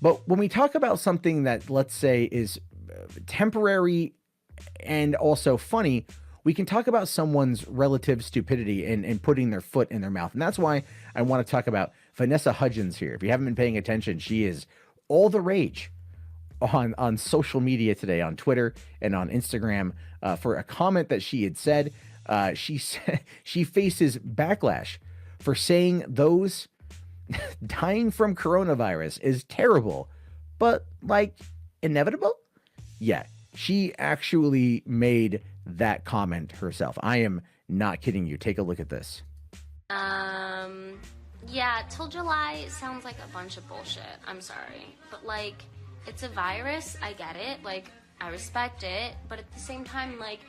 But when we talk about something that, let's say, is temporary and also funny, we can talk about someone's relative stupidity and putting their foot in their mouth. And that's why I want to talk about Vanessa Hudgens here. If you haven't been paying attention, she is all the rage on social media today, on Twitter and on Instagram, for a comment that she had said. She faces backlash for saying those dying from coronavirus is terrible, but like inevitable. Yeah, she actually made that comment herself. I am not kidding you. Take a look at this. Yeah, till July sounds like a bunch of bullshit. I'm sorry. But, like, it's a virus. I get it. Like, I respect it. But at the same time, like,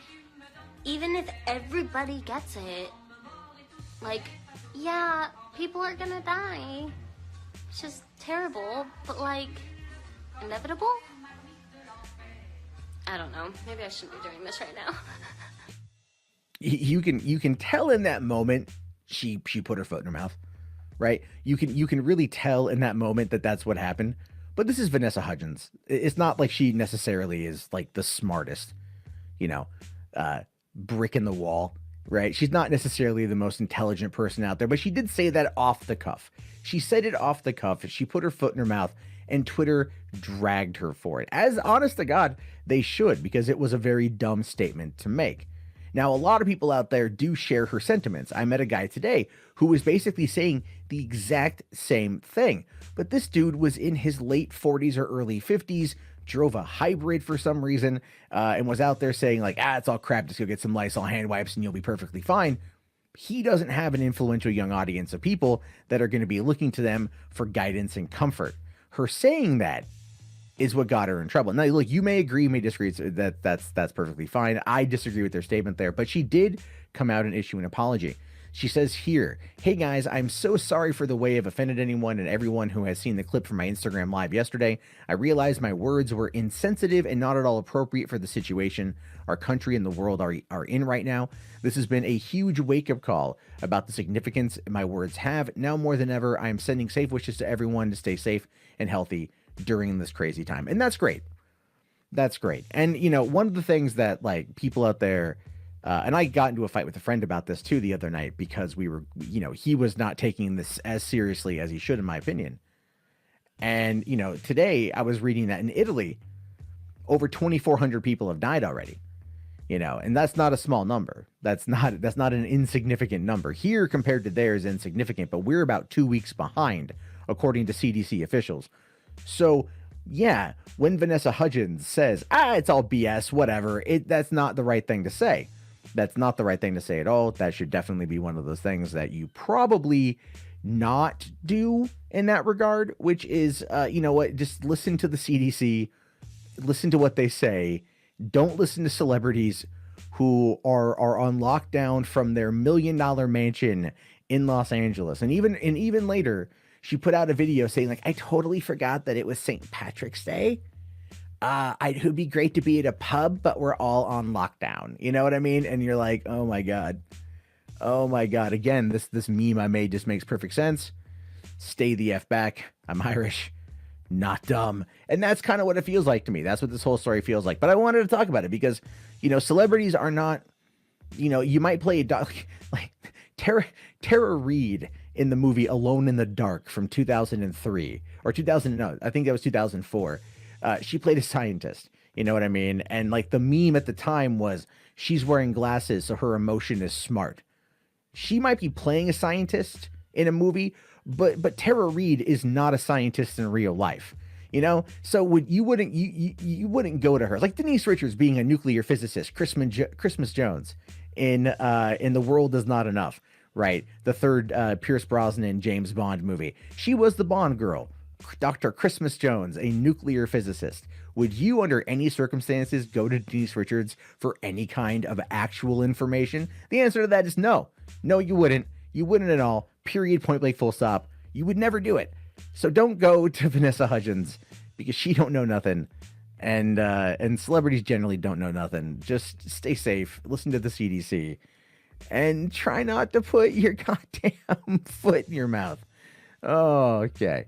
even if everybody gets it, like, yeah, people are gonna die. It's just terrible. But, like, inevitable? I don't know. Maybe I shouldn't be doing this right now. You can tell in that moment she put her foot in her mouth, right? You can really tell in that moment that that's what happened. But this is Vanessa Hudgens. It's not like she necessarily is like the smartest, you know, brick in the wall, right? She's not necessarily the most intelligent person out there, but she did say that off the cuff. She said it off the cuff. She put her foot in her mouth, and Twitter dragged her for it. As honest to God, they should, because it was a very dumb statement to make. Now, a lot of people out there do share her sentiments. I met a guy today who was basically saying the exact same thing. But this dude was in his late 40s or early 50s, drove a hybrid for some reason, and was out there saying, like, it's all crap, just go get some Lysol hand wipes and you'll be perfectly fine. He doesn't have an influential young audience of people that are going to be looking to them for guidance and comfort. Her saying that is what got her in trouble. Now, look, you may agree, you may disagree. That's perfectly fine. I disagree with their statement there, but she did come out and issue an apology. She says here, "Hey guys, I'm so sorry for the way I've offended anyone and everyone who has seen the clip from my Instagram live yesterday. I realized my words were insensitive and not at all appropriate for the situation our country and the world are in right now. This has been a huge wake-up call about the significance my words have. Now more than ever, I am sending safe wishes to everyone to stay safe and healthy during this crazy time." And that's great. That's great. And, you know, one of the things that, like, people out there, and I got into a fight with a friend about this too the other night because we were, you know, he was not taking this as seriously as he should, in my opinion. And, you know, today I was reading that in Italy, over 2,400 people have died already, you know, and that's not a small number. That's not an insignificant number. Here, compared to theirs, insignificant, but we're about 2 weeks behind, according to CDC officials. So, yeah, when Vanessa Hudgens says, it's all BS, whatever, that's not the right thing to say. That's not the right thing to say at all. That should definitely be one of those things that you probably not do in that regard, which is, you know what, just listen to the CDC, listen to what they say. Don't listen to celebrities who are on lockdown from their $1 million mansion in Los Angeles. And even later, she put out a video saying, like, I totally forgot that it was St. Patrick's Day. It would be great to be at a pub, but we're all on lockdown. You know what I mean? And you're like, oh my God. Oh my God. Again, this meme I made just makes perfect sense. Stay the F back. I'm Irish, not dumb. And that's kind of what it feels like to me. That's what this whole story feels like. But I wanted to talk about it because, you know, celebrities are not, you know, you might play a dog like Tara Reid in the movie Alone in the Dark from 2003 or 2000. No, I think that was 2004. She played a scientist. You know what I mean? And like the meme at the time was she's wearing glasses, so her emotion is smart. She might be playing a scientist in a movie, but Tara Reid is not a scientist in real life. You know, so you wouldn't go to her like Denise Richards being a nuclear physicist, Christmas Jones in The World Is Not Enough, right? The third Pierce Brosnan James Bond movie. She was the Bond girl. Dr. Christmas Jones, a nuclear physicist. Would you, under any circumstances, go to Denise Richards for any kind of actual information? The answer to that is no. No, you wouldn't. You wouldn't at all. Period, point blank, full stop. You would never do it. So don't go to Vanessa Hudgens because she don't know nothing. And celebrities generally don't know nothing. Just stay safe. Listen to the CDC. And try not to put your goddamn foot in your mouth. Oh, okay.